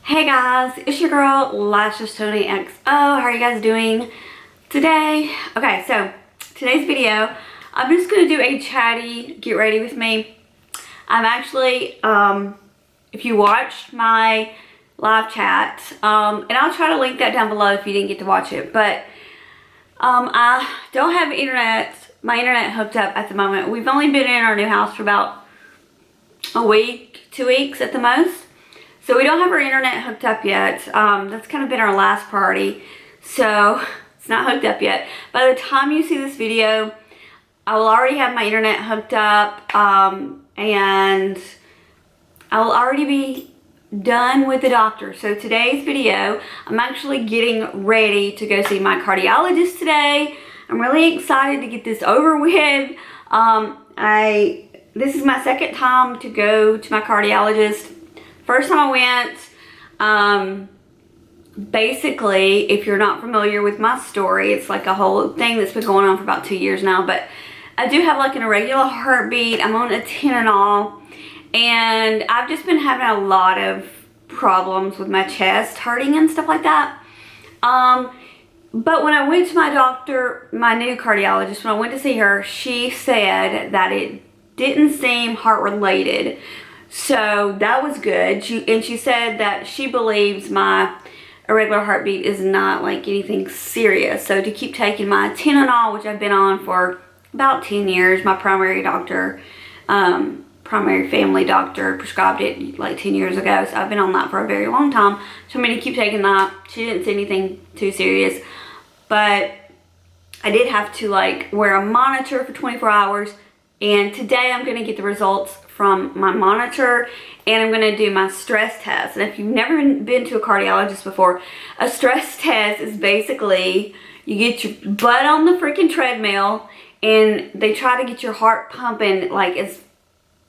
Hey guys, it's your girl Lashes Tony XO. How are you guys doing today? Okay, so today's video, I'm just gonna do a chatty get ready with me. I'm actually, if you watched my live chat, and I'll try to link that down below if you didn't get to watch it, but I don't have my internet hooked up at the moment. We've only been in our new house for about a week, 2 weeks at the most. So we don't have our internet hooked up yet. That's kind of been our last priority. So it's not hooked up yet. By the time you see this video, I will already have my internet hooked up, and I will already be done with the doctor. So today's video, I'm actually getting ready to go see my cardiologist today. I'm really excited to get this over with. This is my second time to go to my cardiologist. First time I went, basically, if you're not familiar with my story, it's like a whole thing that's been going on for about 2 years now, but I do have like an irregular heartbeat. I'm on a Tylenol, and I've just been having a lot of problems with my chest hurting and stuff like that. But when I went to my doctor, my new cardiologist, when I went to see her, she said that it didn't seem heart related. So that was good. She said that she believes my irregular heartbeat is not like anything serious. So to keep taking my Tylenol, which I've been on for about 10 years, my primary doctor, primary family doctor prescribed it like 10 years ago. So I've been on that for a very long time. So I'm going to keep taking that. She didn't say anything too serious, but I did have to like wear a monitor for 24 hours. And today I'm going to get the results from my monitor, and I'm going to do my stress test. And if you've never been to a cardiologist before, a stress test is basically you get your butt on the freaking treadmill and they try to get your heart pumping like as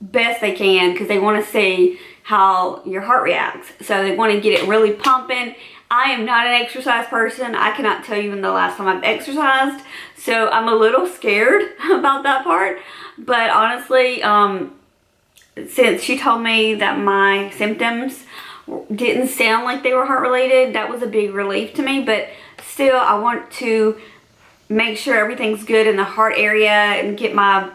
best they can because they want to see how your heart reacts. So they want to get it really pumping. I am not an exercise person. I cannot tell you when the last time I've exercised, so I'm a little scared about that part. But honestly, since she told me that my symptoms didn't sound like they were heart related, that was a big relief to me. But still, I want to make sure everything's good in the heart area and get my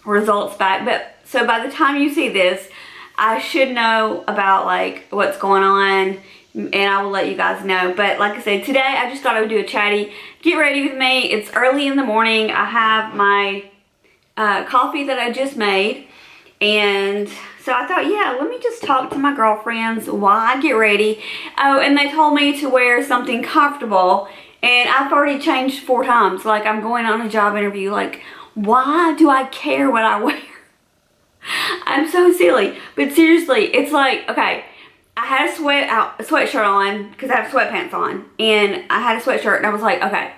results back. But so by the time you see this, I should know about like what's going on, and I will let you guys know. But like I said, today I just thought I would do a chatty get ready with me. It's early in the morning. I have my coffee that I just made, and so I thought, yeah, let me just talk to my girlfriends while I get ready. Oh, and they told me to wear something comfortable, and I've already changed 4 times. Like, I'm going on a job interview. Like, why do I care what I wear? I'm so silly. But seriously, it's like, okay, I had a sweatshirt on because I have sweatpants on, and I had a sweatshirt, and I was like, okay,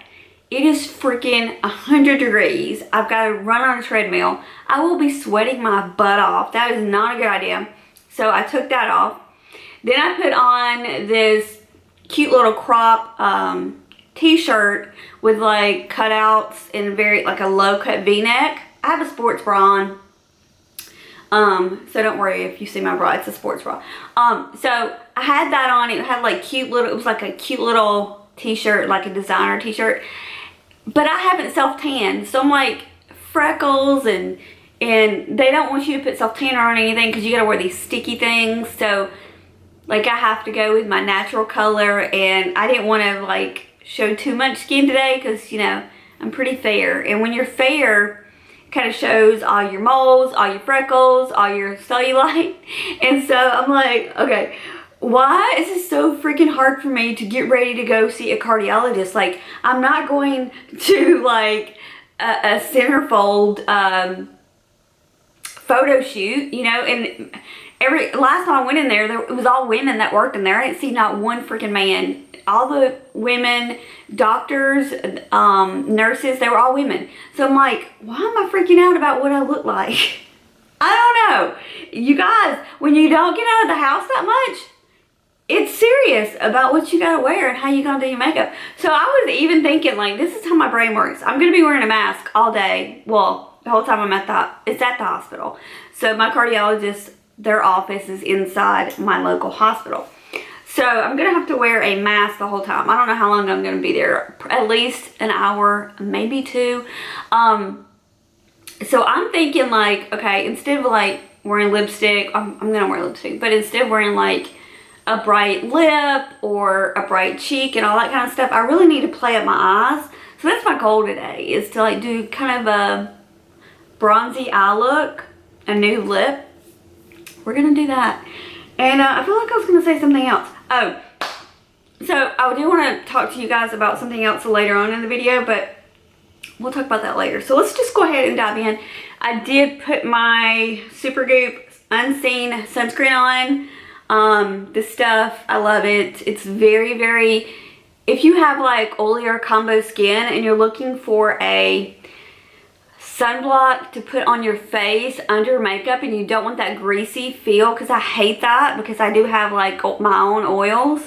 it is freaking 100 degrees. I've got to run on a treadmill. I will be sweating my butt off. That is not a good idea. So I took that off. Then I put on this cute little crop t-shirt with like cutouts and very like a low cut v-neck. I have a sports bra on. So don't worry if you see my bra, it's a sports bra. So I had that on. It had like it was like a cute little t-shirt, like a designer t-shirt. But I haven't self-tanned, so I'm like freckles, and they don't want you to put self-tanner on anything because you gotta wear these sticky things. So like I have to go with my natural color, and I didn't want to like show too much skin today because, you know, I'm pretty fair, and when you're fair, it kind of shows all your moles, all your freckles, all your cellulite. And so I'm like, okay, why is it so freaking hard for me to get ready to go see a cardiologist? Like, I'm not going to like a centerfold photo shoot, you know. And last time I went in there, it was all women that worked in there. I didn't see not one freaking man. All the women, doctors, nurses, they were all women. So I'm like, why am I freaking out about what I look like? I don't know. You guys, when you don't get out of the house that much, it's serious about what you gotta wear and how you gonna do your makeup. So I was even thinking, like, this is how my brain works. I'm gonna be wearing a mask all day. Well, the whole time I'm at the hospital. So my cardiologist, their office is inside my local hospital. So I'm gonna have to wear a mask the whole time. I don't know how long I'm gonna be there. At least an hour, maybe 2. So I'm thinking like, okay, instead of like wearing lipstick, I'm gonna wear lipstick, but instead of wearing like a bright lip or a bright cheek and all that kind of stuff, I really need to play up my eyes. So that's my goal today, is to like do kind of a bronzy eye look, a nude lip. We're gonna do that. And I feel like I was gonna say something else. Oh, so I do want to talk to you guys about something else later on in the video, but we'll talk about that later. So let's just go ahead and dive in. I did put my Supergoop Unseen sunscreen on. This stuff, I love it. It's very, very, if you have like oily or combo skin and you're looking for a sunblock to put on your face under makeup and you don't want that greasy feel, because I hate that, because I do have like my own oils.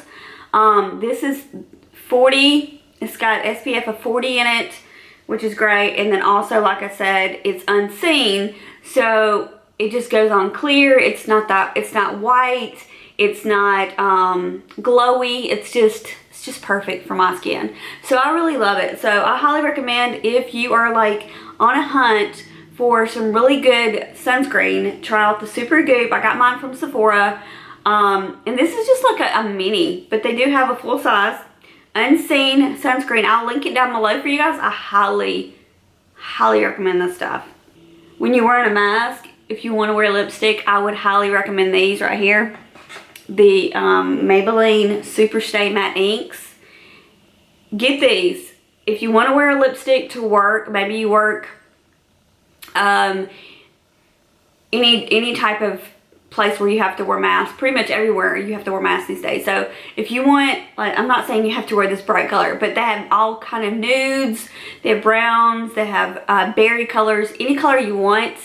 This is 40, it's got SPF of 40 in it, which is great. And then also, like I said, it's unseen, so it just goes on clear. It's not white, it's not glowy, it's just perfect for my skin. So I really love it. So I highly recommend, if you are like on a hunt for some really good sunscreen, try out the Supergoop. I got mine from Sephora. And this is just like a mini, but they do have a full size Unseen sunscreen. I'll link it down below for you guys. I highly, highly recommend this stuff. When you're wearing a mask, if you want to wear lipstick, I would highly recommend these right here. The Maybelline Super Stay Matte Inks. Get these. If you want to wear a lipstick to work, maybe you work any type of place where you have to wear masks. Pretty much everywhere you have to wear masks these days. So if you want, like, I'm not saying you have to wear this bright color, but they have all kind of nudes, they have browns, they have berry colors, any color you want.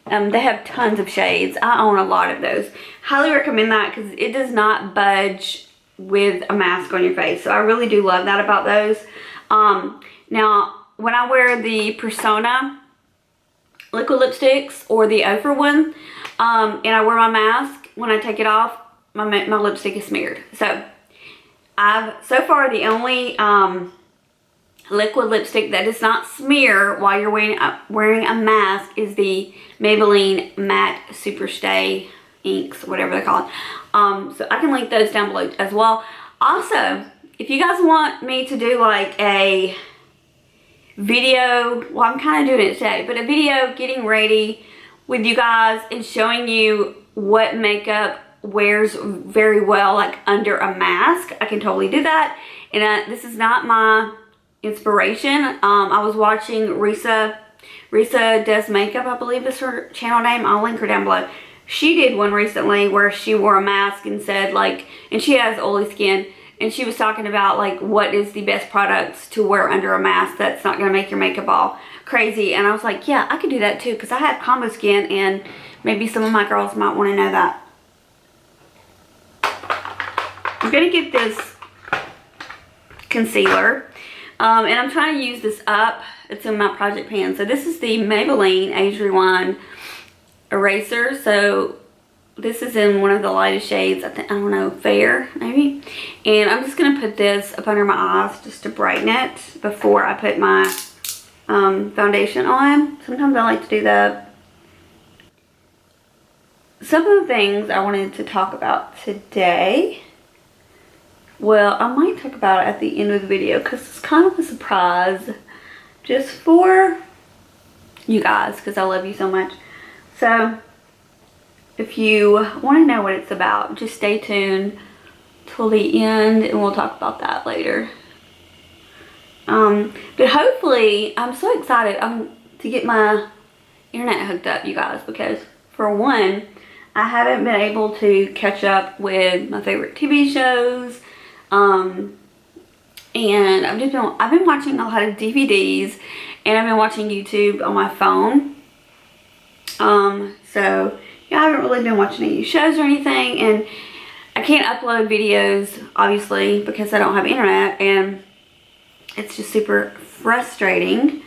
They have tons of shades. I own a lot of those. Highly recommend that, because it does not budge with a mask on your face. So I really do love that about those. Now, when I wear the Persona liquid lipsticks or the Ofra one, and I wear my mask, when I take it off, my lipstick is smeared. So so far the only liquid lipstick that does not smear while you're wearing a mask is the Maybelline Matte Super Stay Inks, whatever they're called. So I can link those down below as well. Also, if you guys want me to do like a video, well, I'm kind of doing it today, but a video getting ready with you guys and showing you what makeup wears very well like under a mask, I can totally do that. And this is not my inspiration. I was watching Risa Does Makeup, I believe is her channel name. I'll link her down below. She did one recently where she wore a mask and said like, and she has oily skin, and she was talking about like what is the best products to wear under a mask that's not going to make your makeup all crazy. And I was like, yeah, I could do that too, because I have combo skin and maybe some of my girls might want to know that. I'm going to get this concealer, and I'm trying to use this up. It's in my project pan. So this is the Maybelline Age Rewind eraser. So this is in one of the lightest shades, I don't know, Fair maybe. And I'm just going to put this up under my eyes just to brighten it before I put my foundation on. Sometimes I like to do that. Some of the things I wanted to talk about today, well, I might talk about it at the end of the video, because it's kind of a surprise just for you guys, because I love you so much. So if you want to know what it's about, just stay tuned till the end and we'll talk about that later. But hopefully, I'm so excited to get my internet hooked up, you guys, because for one, I haven't been able to catch up with my favorite TV shows, and I've been watching a lot of DVDs, and I've been watching YouTube on my phone. So yeah, I haven't really been watching any shows or anything, and I can't upload videos, obviously, because I don't have internet, and it's just super frustrating.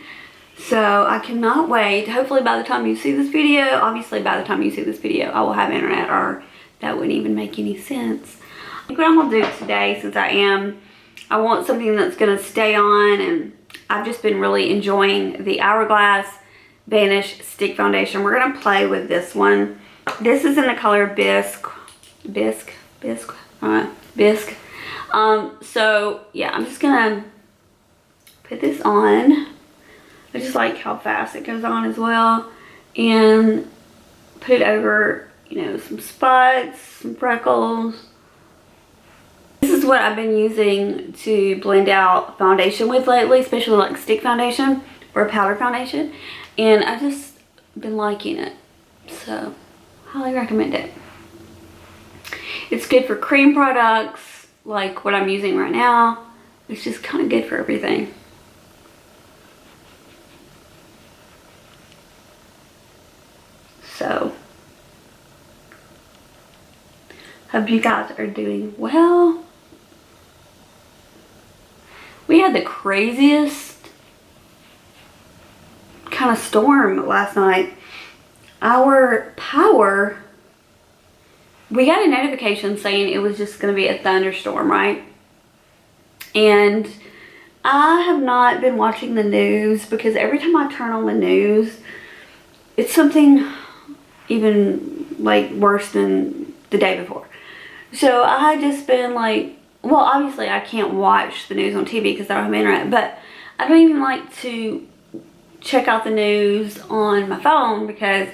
So I cannot wait. Hopefully by the time you see this video, obviously by the time you see this video, I will have internet, or that wouldn't even make any sense. I think what I'm gonna do today, since I want something that's gonna stay on, and I've just been really enjoying the Hourglass Vanish Stick Foundation. We're gonna play with this one. This is in the color Bisque. So yeah, I'm just gonna put this on. I just like how fast it goes on as well, and put it over, you know, some spots, some freckles. This is what I've been using to blend out foundation with lately, especially like stick foundation or powder foundation, and I've just been liking it, so highly recommend it. It's good for cream products like what I'm using right now. It's just kind of good for everything. So hope you guys are doing well. We had the craziest kind of storm last night. Our power, we got a notification saying it was just going to be a thunderstorm, right? And I have not been watching the news, because every time I turn on the news, it's something even like worse than the day before. So I had just been like, well, obviously I can't watch the news on TV because I don't have internet, but I don't even like to check out the news on my phone, because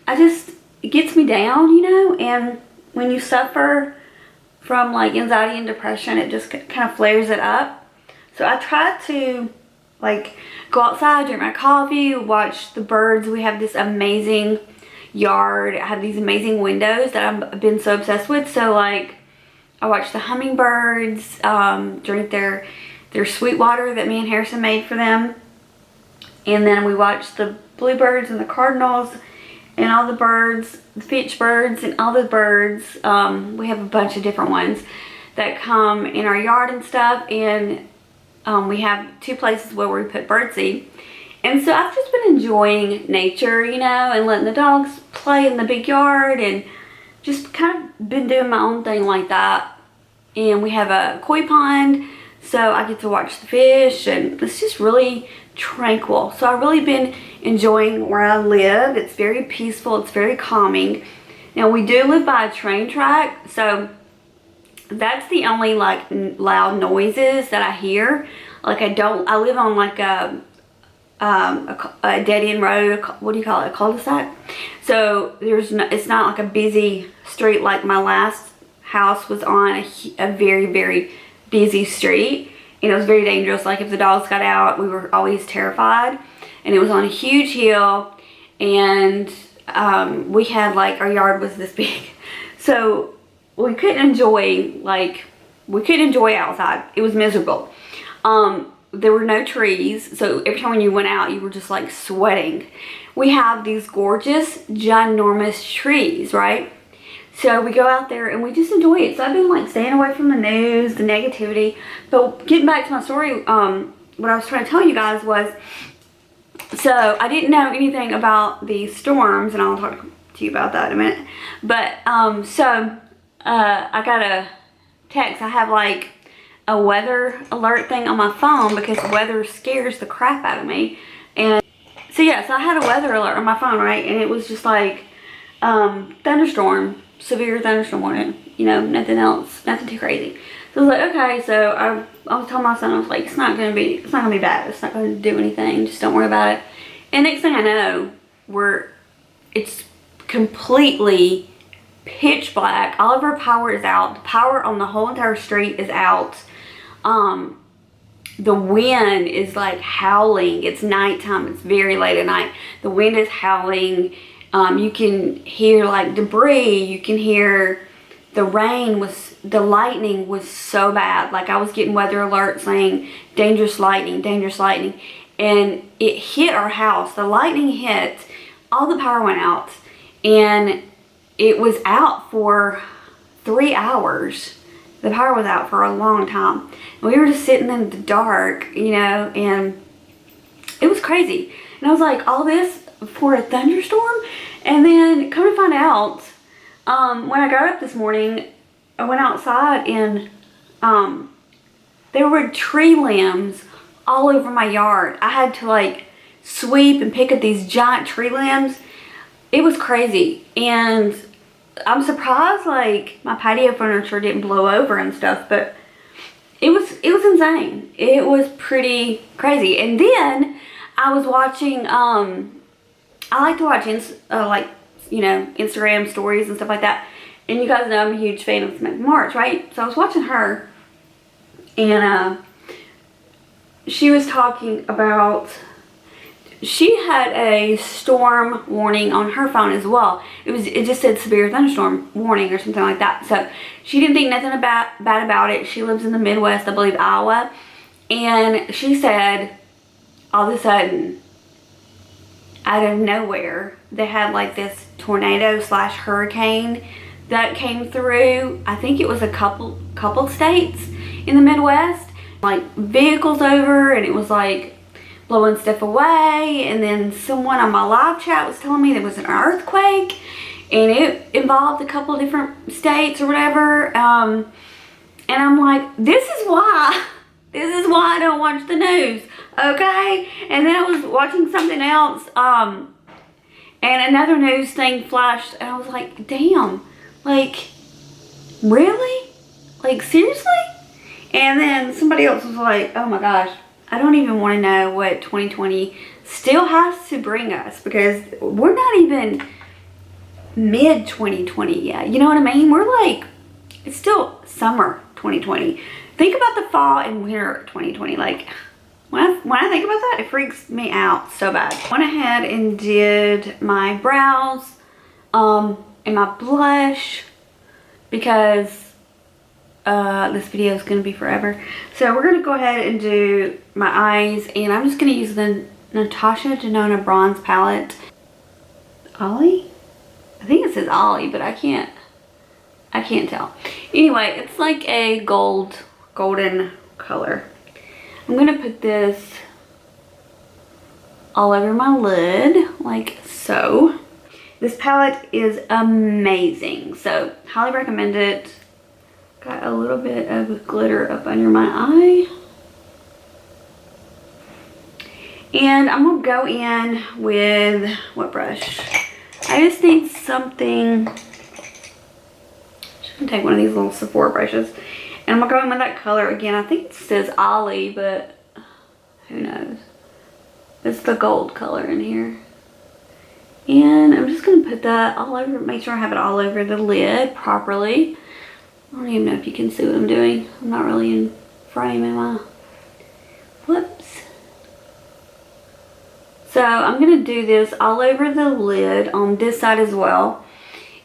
it gets me down, you know. And when you suffer from like anxiety and depression, it just kind of flares it up. So I try to like go outside, drink my coffee, watch the birds. We have this amazing yard. I have these amazing windows that I've been so obsessed with. So like I watch the hummingbirds, drink their sweet water that me and Harrison made for them. And then we watch the bluebirds and the cardinals and all the birds, the finch birds and all the birds. We have a bunch of different ones that come in our yard and stuff. And we have 2 places where we put birdseed. And so I've just been enjoying nature, you know, and letting the dogs play in the big yard, and just kind of been doing my own thing like that. And we have a koi pond, so I get to watch the fish, and it's just really tranquil. So I've really been enjoying where I live. It's very peaceful, it's very calming. Now we do live by a train track, so that's the only like loud noises that I hear. Like I live on like a dead end road. What do you call it? A cul-de-sac. So it's not like a busy street like my last house was on, a very, very busy street. And it was very dangerous. Like if the dogs got out, we were always terrified. And it was on a huge hill, and we had like, our yard was this big. So we couldn't enjoy outside. It was miserable. There were no trees, so every time when you went out, you were just like sweating. We have these gorgeous, ginormous trees, right? So we go out there and we just enjoy it. So I've been like staying away from the news, the negativity. But getting back to my story, what I was trying to tell you guys was, so I didn't know anything about these storms, and I'll talk to you about that in a minute. But I got a text. I have like a weather alert thing on my phone, because weather scares the crap out of me. And so yeah, so I had a weather alert on my phone, right? And it was just like thunderstorm, severe thunderstorm warning, you know, nothing else, nothing too crazy. So I was like, okay. So I was telling my son, I was like, it's not gonna be bad, it's not gonna do anything, just don't worry about it. And next thing I know, it's completely pitch black. All of our power is out. The power on the whole entire street is out. The wind is like howling. It's nighttime. It's very late at night. The wind is howling. You can hear like debris. You can hear the lightning was so bad. Like I was getting weather alerts saying dangerous lightning, dangerous lightning. And it hit our house. The lightning hit, all the power went out, and it was out for 3 hours. The power was out for a long time. And we were just sitting in the dark, you know, and it was crazy. And I was like, all this for a thunderstorm? And then come to find out, when I got up this morning, I went outside and there were tree limbs all over my yard. I had to like sweep and pick up these giant tree limbs. It was crazy. And I'm surprised like my patio furniture didn't blow over and stuff, but it was insane. It was pretty crazy. And then I was watching I like to watch like, you know, Instagram stories and stuff like that. And you guys know I'm a huge fan of Samantha March, right? So I was watching her, and she was talking about, she had a storm warning on her phone as well. It just said severe thunderstorm warning or something like that. So she didn't think nothing bad about it. She lives in the Midwest, I believe Iowa. And she said all of a sudden, out of nowhere, they had like this tornado / hurricane that came through. I think it was a couple states in the Midwest, like vehicles over, and it was like blowing stuff away. And then someone on my live chat was telling me there was an earthquake, and it involved a couple of different states or whatever. And I'm like, this is why I don't watch the news, okay? And then I was watching something else, and another news thing flashed, and I was like, damn, like, really? Like, seriously? And then somebody else was like, oh my gosh, I don't even want to know what 2020 still has to bring us, because we're not even mid-2020 yet. You know what I mean? We're like, it's still summer 2020. Think about the fall and winter 2020. Like, when I think about that, it freaks me out so bad. I went ahead and did my brows and my blush, because this video is going to be forever. So we're going to go ahead and do my eyes, and I'm just going to use the Natasha Denona Bronze Palette. Ollie? I think it says Ollie, but I can't tell. Anyway, it's like a golden color. I'm going to put this all over my lid, like so. This palette is amazing, so highly recommend it. Got a little bit of glitter up under my eye. And I'm going to go in with, what brush? I just need something, I'm just going to take one of these little Sephora brushes. And I'm going to go in with that color again. I think it says Ollie, but who knows. It's the gold color in here. And I'm just going to put that all over, make sure I have it all over the lid properly. I don't even know if you can see what I'm doing. I'm not really in frame, am I? Whoops. So I'm going to do this all over the lid on this side as well.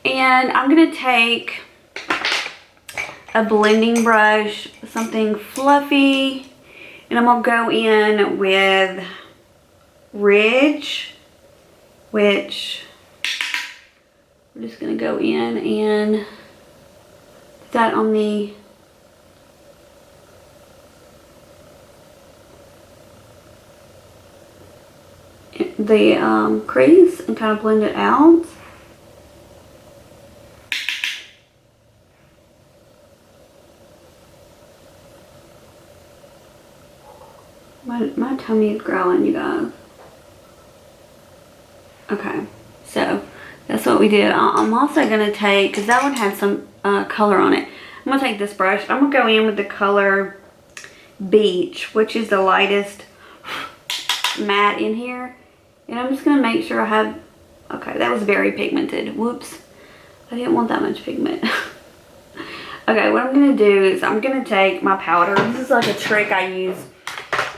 And I'm going to take a blending brush, something fluffy, and I'm going to go in with Ridge, which we're just going to go in and put that on the crease and kind of blend it out. My tummy is growling, you guys. Okay, so that's what we did. I'm also going to take, because that one had some color on it, I'm going to take this brush. I'm going to go in with the color Beach, which is the lightest matte in here. And I'm just going to make sure I have, okay, that was very pigmented. Whoops. I didn't want that much pigment. Okay, what I'm going to do is I'm going to take my powder. This is like a trick I use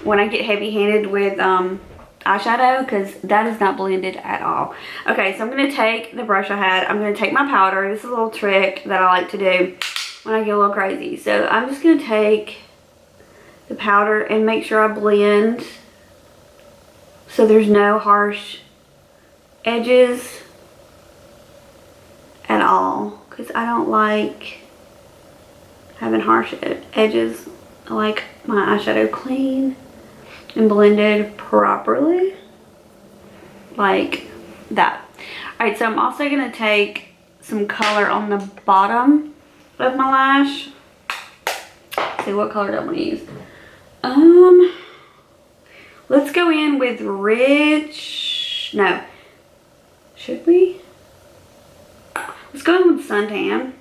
when I get heavy-handed with eyeshadow, because that is not blended at all. Okay, so I'm going to take the brush I had. I'm going to take my powder. This is a little trick that I like to do when I get a little crazy. So I'm just going to take the powder and make sure I blend so there's no harsh edges at all, because I don't like having harsh edges. I like my eyeshadow clean and blended properly, like that. Alright, so I'm also going to take some color on the bottom of my lash. Let's see, what color do I want to use? Let's go in with Rich. No. Should we? Let's go in with Suntan.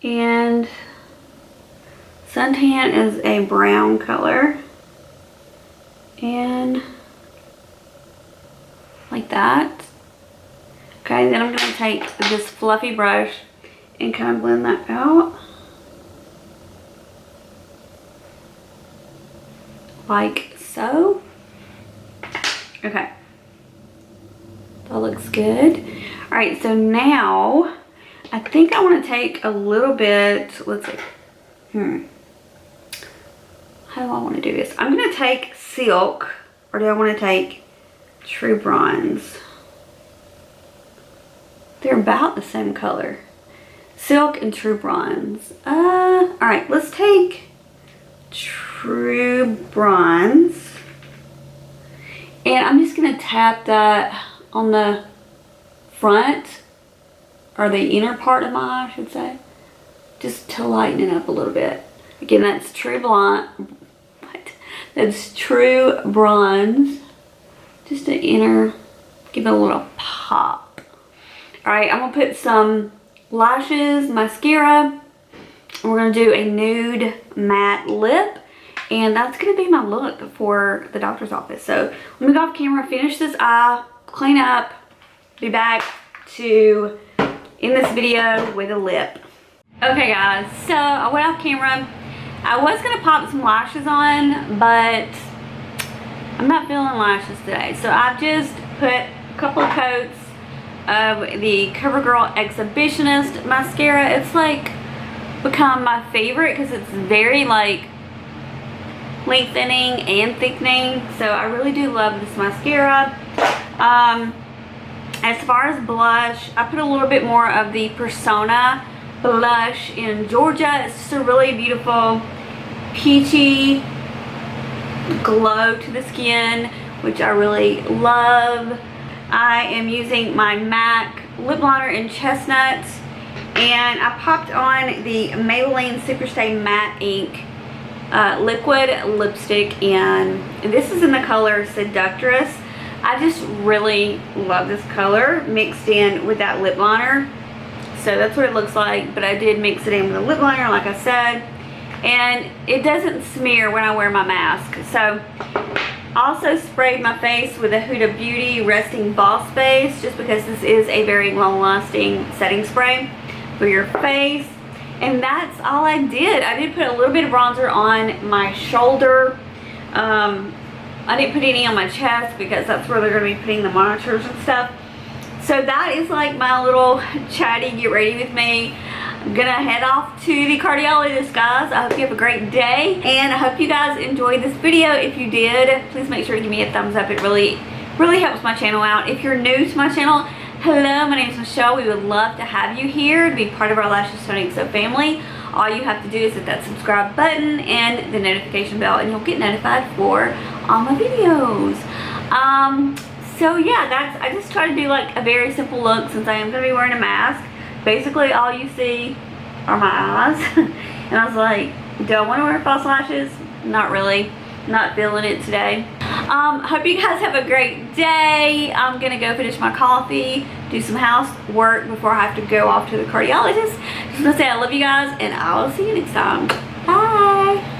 And Suntan is a brown color. And like that. Okay, then I'm going to take this fluffy brush and kind of blend that out. Like so. Okay. That looks good. Alright, so now I think I want to take a little bit, let's see. How do I want to do this? I'm going to take Silk, or do I want to take True Bronze? They're about the same color. Silk and True Bronze. Alright, let's take True Bronze. And I'm just going to tap that on the front, or the inner part of my eye, I should say. Just to lighten it up a little bit. Again, that's True Blonde. What? That's True Bronze. Just an inner, give it a little pop. Alright, I'm going to put some lashes, mascara. We're going to do a nude matte lip. And that's going to be my look for the doctor's office. So let me go off camera, finish this eye, clean up, be back to end this video with a lip. Okay guys, so I went off camera. I was going to pop some lashes on, but I'm not feeling lashes today. So I've just put a couple of coats of the CoverGirl Exhibitionist mascara. It's like become my favorite because it's very like lengthening and thickening. So I really do love this mascara. As far as blush, I put a little bit more of the Persona blush in Georgia. It's just a really beautiful peachy glow to the skin, which I really love. I am using my MAC lip liner in Chestnut, and I popped on the Maybelline Superstay Matte Ink liquid lipstick, and this is in the color Seductress. I just really love this color mixed in with that lip liner. So that's what it looks like, but I did mix it in with a lip liner like I said, and it doesn't smear when I wear my mask. So also sprayed my face with a Huda Beauty Resting Boss Base, just because this is a very long lasting setting spray for your face. And that's all I did. I did put a little bit of bronzer on my shoulder. I didn't put any on my chest because that's where they're going to be putting the monitors and stuff. So that is like my little chatty get ready with me. I'm going to head off to the cardiologist, guys. I hope you have a great day, and I hope you guys enjoyed this video. If you did, please make sure to give me a thumbs up. It really helps my channel out. If you're new to my channel, hello, my name is Michelle. We would love to have you here to be part of our Lashes Stunning So family. All you have to do is hit that subscribe button and the notification bell, and you'll get notified for all my videos. So yeah, I just try to do like a very simple look since I am going to be wearing a mask. Basically all you see are my eyes. And I was like, do I want to wear false lashes? Not really. Not feeling it today. Hope you guys have a great day. I'm gonna go finish my coffee, do some housework before I have to go off to the cardiologist. Just wanna say I love you guys, and I'll see you next time. Bye.